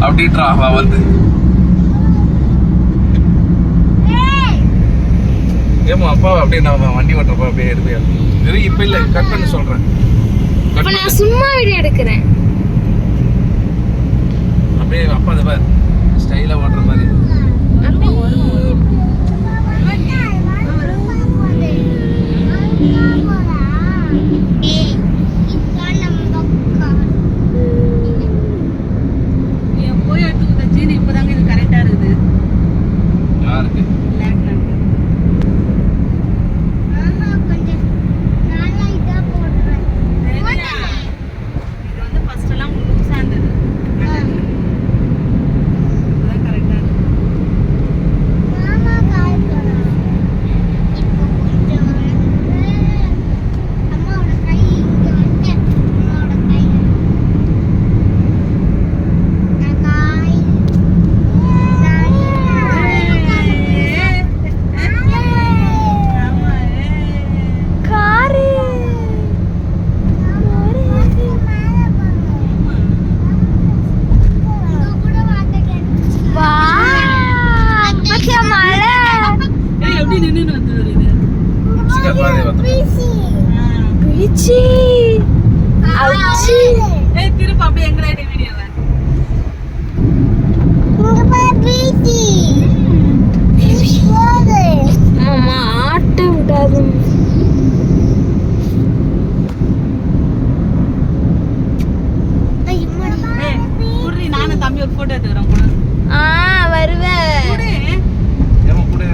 அப்படின்றா அவ வந்து. ஏமா அப்பா அப்படியே நான் வண்டி ஓட்டுறப்ப அப்படியே எடுப்பியா? இப்ப இல்ல, கட் பண்ணி சொல்றேன். நான் சும்மா வீடியோ எடுக்கிறேன். அப்படியே அப்பா அதை பாரு ஸ்டைலா ஓட்டுற மாதிரி. யாருக்கு? திருப்ப அப்படியே எங்க வீடியோவை